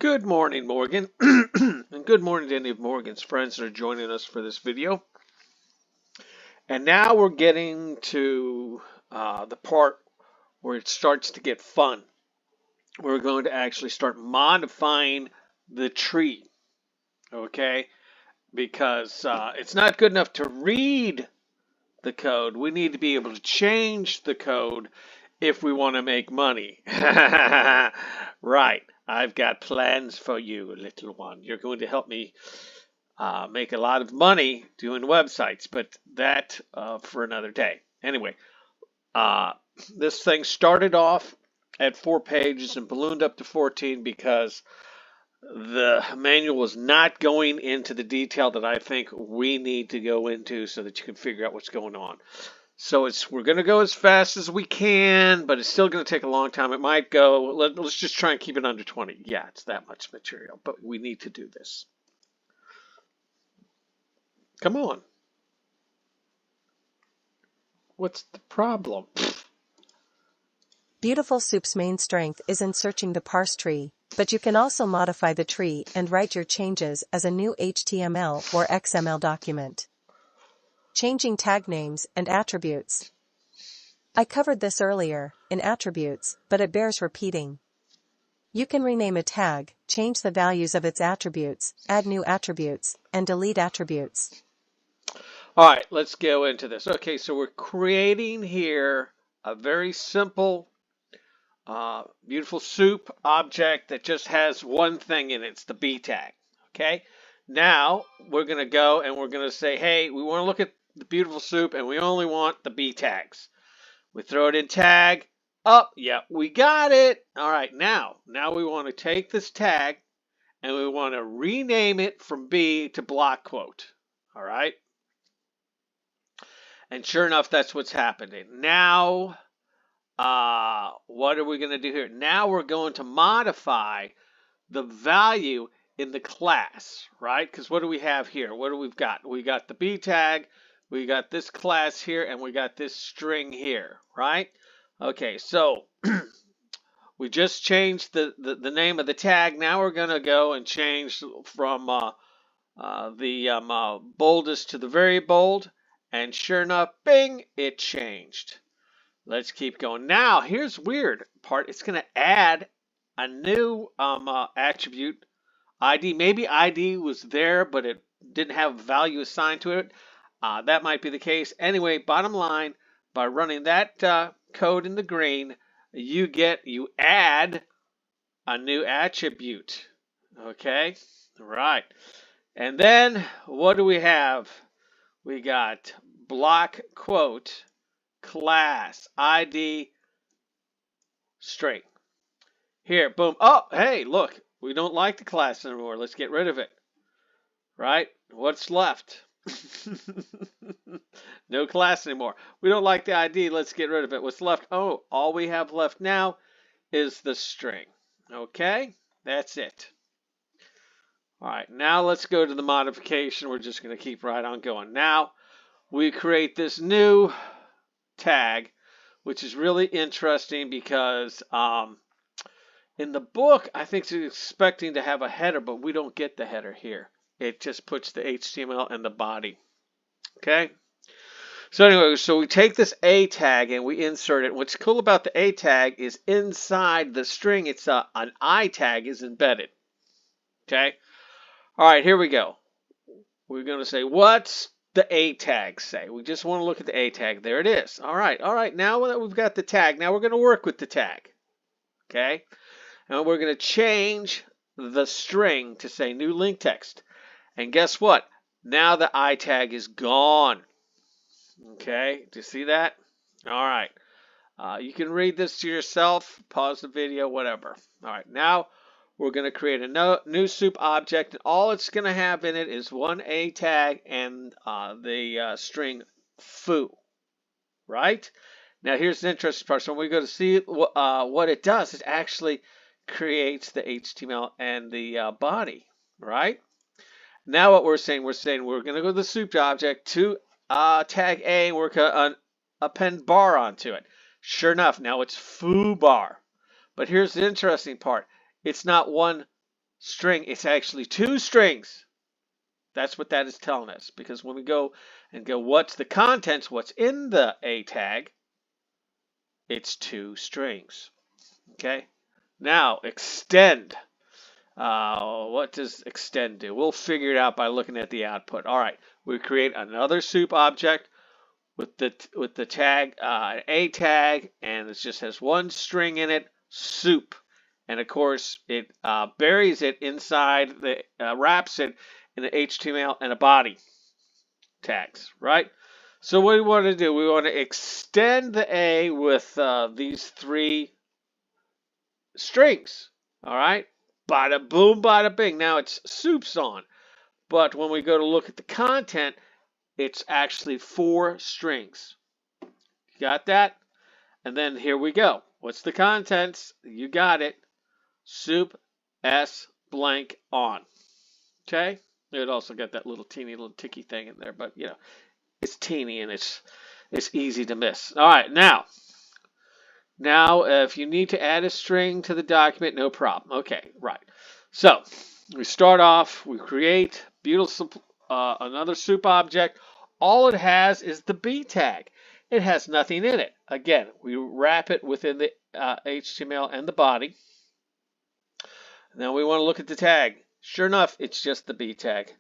Good morning, Morgan, and good morning to any of Morgan's friends that are joining us for this video. And now we're getting to the part where it starts to get fun. We're going to actually start modifying the tree, okay? Because it's not good enough to read the code. We need to be able to change the code if we want to make money. Right. I've got plans for you, little one. You're going to help me make a lot of money doing websites, but that for another day. Anyway, this thing started off at 4 pages and ballooned up to 14 because the manual was not going into the detail that I think we need to go into so that you can figure out what's going on. So we're going to go as fast as we can, but it's still going to take a long time. It might go, let's just try and keep it under 20. Yeah, it's that much material, but we need to do this. Come on. What's the problem? Beautiful Soup's main strength is in searching the parse tree, but you can also modify the tree and write your changes as a new HTML or XML document. Changing tag names and attributes. I covered this earlier, in attributes, but it bears repeating. You can rename a tag, change the values of its attributes, add new attributes, and delete attributes. All right, let's go into this. Okay, so we're creating here a very simple, beautiful soup object that just has one thing in it. It's the B tag. Okay, now we're going to go and we're going to say, hey, we want to look at the beautiful soup and we only want the B tags. We throw it in tag. Oh, yeah, we got it. All right, now we want to take this tag and we want to rename it from B to block quote. All right. And sure enough, that's what's happening. Now, what are we going to do here? Now we're going to modify the value in the class, right? Because what do we have here? What do we've got? We got the B tag, we got this class here, and we got this string here, right? Okay, so we just changed the name of the tag. Now we're going to go and change from the boldest to the very bold. And sure enough, bing, it changed. Let's keep going. Now, here's weird part. It's going to add a new attribute, ID. Maybe ID was there, but it didn't have value assigned to it. That might be the case. Anyway, bottom line, by running that code in the green, you add a new attribute. Okay, right. And then what do we have? We got block quote class ID string. Here, boom. Oh, hey, look, we don't like the class anymore. Let's get rid of it. Right? What's left? No class anymore. We don't like the ID. Let's get rid of it. What's left? Oh, all we have left now is the string. Okay, that's it. All right, now let's go to the modification. We're just going to keep right on going. Now we create this new tag, which is really interesting because in the book, I think it's expecting to have a header, but we don't get the header here. It just puts the HTML and the body. Okay? So anyway, so we take this A tag and we insert it. What's cool about the A tag is inside the string, it's an I tag is embedded. Okay? All right, here we go. We're going to say, what's the A tag say? We just want to look at the A tag. There it is. All right. Now that we've got the tag, now we're going to work with the tag. Okay? And we're going to change the string to say new link text. And guess what? Now the I tag is gone. Okay? Do you see that? All right. You can read this to yourself, pause the video, whatever. All right. Now we're going to create a new soup object, and all it's going to have in it is one A tag and the string foo. Right? Now here's the interesting part. So when we go to see what it does, it actually creates the HTML and the body. Right? Now what we're saying we're going to go to the soup object to tag A and work an append bar onto it. Sure enough, now it's foo bar. But here's the interesting part. It's not one string, it's actually 2 strings. That's what that is telling us. Because when we go what's the contents, what's in the A tag, it's 2 strings. Okay? Now, extend. What does extend do? We'll figure it out by looking at the output. All right, we create another soup object with the tag A tag, and it just has 1 string in it, soup, and of course it buries it inside the wraps it in the HTML and a body tags, right? So what we want to do, we want to extend the A with these 3 strings. All right, bada boom, bada bing. Now it's soups on, but when we go to look at the content, it's actually 4 strings. You got that? And then here we go. What's the contents? You got it. Soup S blank on. Okay? It also got that little teeny little ticky thing in there, but you know, it's teeny and it's easy to miss. All right, now if you need to add a string to the document, no problem. Okay, right. So we start off, we create beautiful another soup object. All it has is the B tag. It has nothing in it. Again, we wrap it within the HTML and the body. Now we want to look at the tag. Sure enough, it's just the B tag.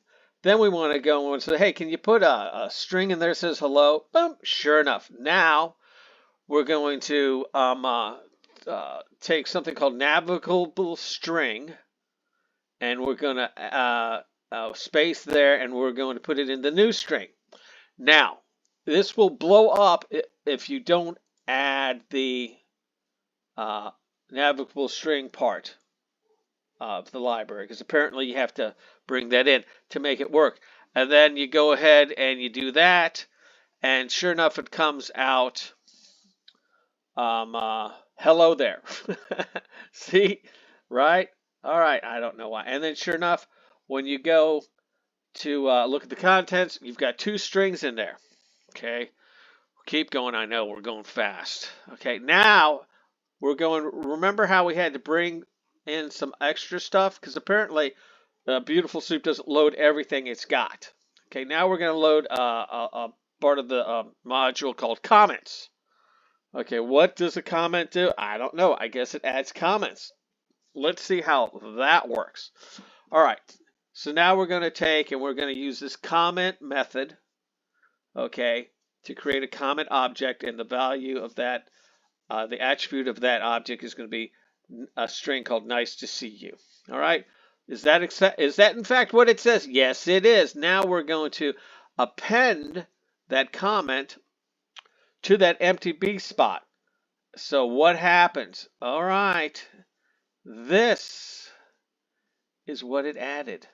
Then we want to go and say, hey, can you put a string in there that says hello? Boom. Sure enough. Now we're going to take something called navigable string, and we're going to space there, and we're going to put it in the new string. Now, this will blow up if you don't add the navigable string part of the library, because apparently you have to bring that in to make it work. And then you go ahead and you do that, and sure enough, it comes out hello there. See? Right? All right. I don't know why. And then sure enough, when you go to look at the contents, you've got 2 strings in there. Okay? Keep going. I know we're going fast. Okay. Now we're going, remember how we had to bring in some extra stuff? Because apparently Beautiful Soup doesn't load everything it's got. Okay. Now we're going to load a part of the module called comments. Okay, what does a comment do? I don't know. I guess it adds comments. Let's see how that works. All right, so now we're going to take and we're going to use this comment method, okay, to create a comment object, and the value of that, the attribute of that object is going to be a string called nice to see you. All right, is that in fact what it says? Yes, it is. Now we're going to append that comment to that empty B spot. So what happens? All right, this is what it added.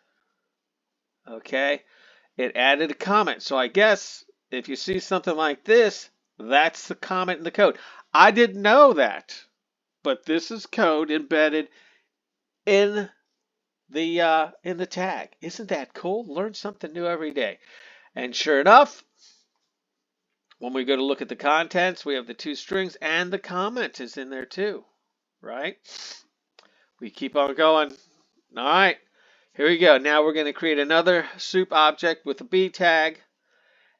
Okay, it added a comment. So I guess if you see something like this, that's the comment in the code. I didn't know that, but this is code embedded in the tag. Isn't that cool? Learn something new every day. And sure enough, when we go to look at the contents, we have the 2 strings, and the comment is in there too, right? We keep on going. All right, here we go. Now we're going to create another soup object with a B tag,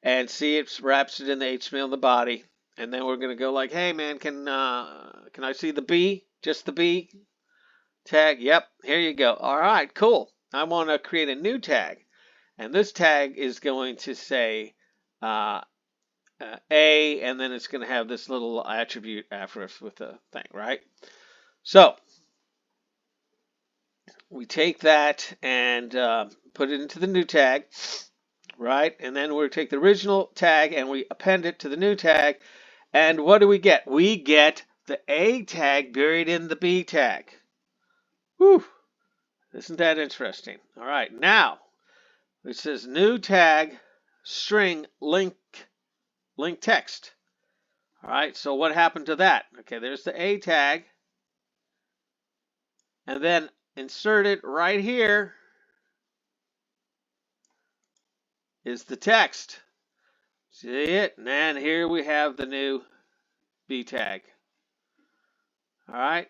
and see it wraps it in the HTML in the body. And then we're going to go like, hey man, can I see the B? Just the B tag? Yep, here you go. All right, cool. I want to create a new tag, and this tag is going to say A, and then it's going to have this little attribute after us with the thing, right? So we take that and put it into the new tag, right? And then we take the original tag and we append it to the new tag. And what do we get? We get the A tag buried in the B tag. Whew. Isn't that interesting? All right. Now, it says new tag string link text. All right. So what happened to that? Okay, there's the A tag. And then insert it right here is the text. See it? And then here we have the new B tag. All right.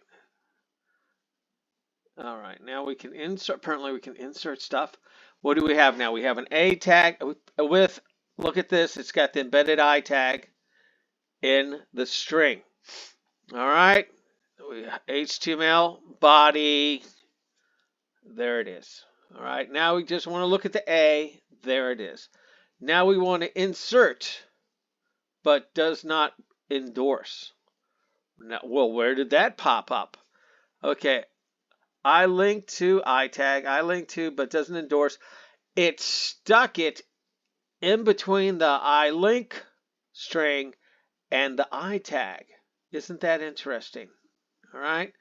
All right, now we can insert, apparently we can insert stuff. What do we have now? We have an A tag with, look at this, it's got the embedded I tag in the string. All right, HTML body, there it is. All right, now we just want to look at the A, there it is. Now we want to insert, but does not endorse. Now, well, where did that pop up? Okay, I link to I tag, I link to, but doesn't endorse. It stuck it in between the I link string and the I tag. Isn't that interesting? All right.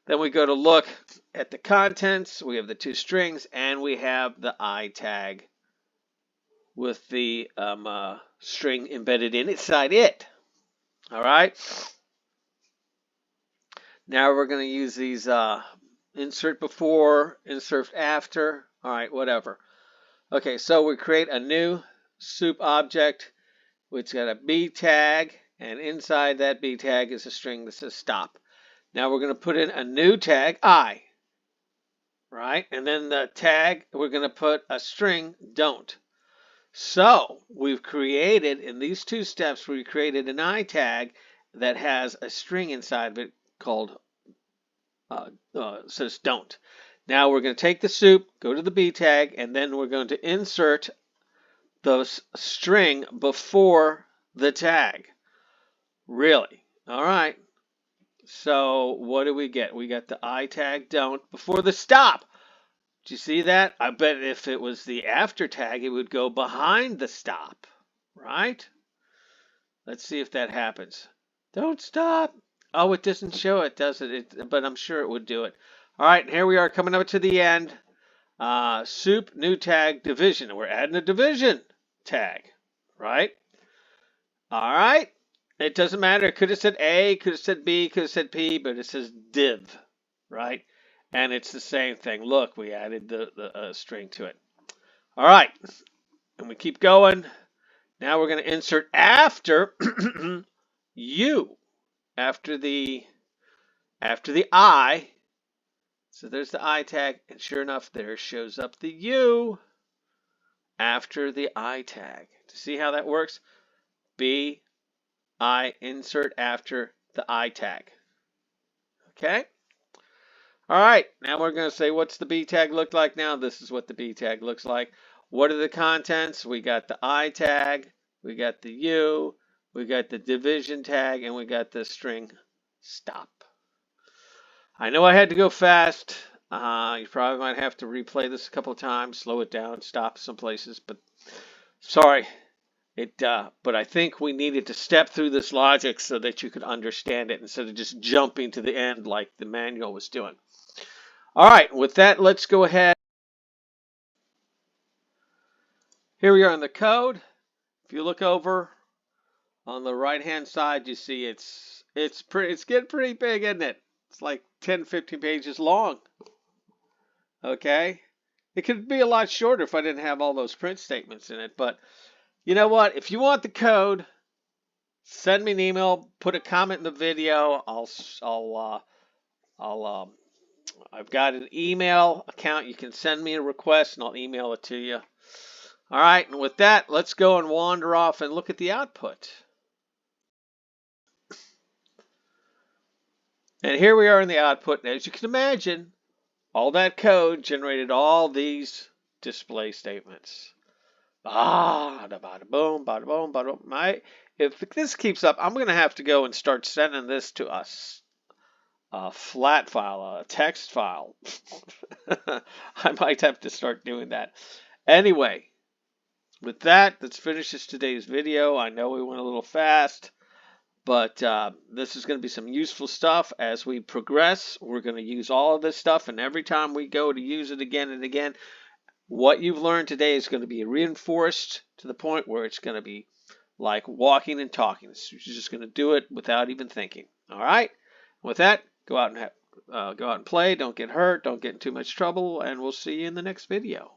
Then we go to look at the contents. We have the two strings and we have the I tag with the string embedded inside it. All right. Now we're going to use these insert before, insert after. All right, whatever. Okay, so we create a new soup object which got a B tag, and inside that B tag is a string that says stop. Now we're going to put in a new tag, I, right? And then the tag, we're going to put a string, don't. So we've created, in these two steps, we created an I tag that has a string inside of it called, says don't. Now we're going to take the soup, go to the B tag, and then we're going to insert the string before the tag. Really? All right. So what do we get? We got the I tag don't before the stop. Do you see that? I bet if it was the after tag, it would go behind the stop, right? Let's see if that happens. Don't stop. Oh, it doesn't show it, does it? But I'm sure it would do it. All right, here we are coming up to the end. Soup, new tag, division. We're adding a division tag, right? All right. It doesn't matter. It could have said A, could have said B, could have said P, but it says div, right? And it's the same thing. Look, we added the string to it. All right. And we keep going. Now we're going to insert after U, after the I. So there's the I tag, and sure enough, there shows up the U after the I tag. To see how that works, B, I, insert after the I tag. Okay? All right, now we're going to say, what's the B tag look like now? This is what the B tag looks like. What are the contents? We got the I tag, we got the U, we got the division tag, and we got the string stop. I know I had to go fast. You probably might have to replay this a couple of times, slow it down, stop some places, but sorry. But I think we needed to step through this logic so that you could understand it instead of just jumping to the end like the manual was doing. All right, with that, let's go ahead. Here we are in the code. If you look over on the right-hand side, you see it's getting pretty big, isn't it? It's like 10, 15 pages long. Okay? It could be a lot shorter if I didn't have all those print statements in it, but you know what? If you want the code, send me an email, put a comment in the video. I've got an email account. You can send me a request and I'll email it to you. All right, and with that, let's go and wander off and look at the output. And here we are in the output. And as you can imagine, all that code generated all these display statements. Bada boom, bada boom, bada boom. If this keeps up, I'm going to have to go and start sending this to us. A flat file, a text file. I might have to start doing that. Anyway, with that, this finishes today's video. I know we went a little fast, but this is going to be some useful stuff as we progress. We're going to use all of this stuff, and every time we go to use it again and again, what you've learned today is going to be reinforced to the point where it's going to be like walking and talking. You're just going to do it without even thinking. All right? With that, go out and play. Don't get hurt. Don't get in too much trouble. And we'll see you in the next video.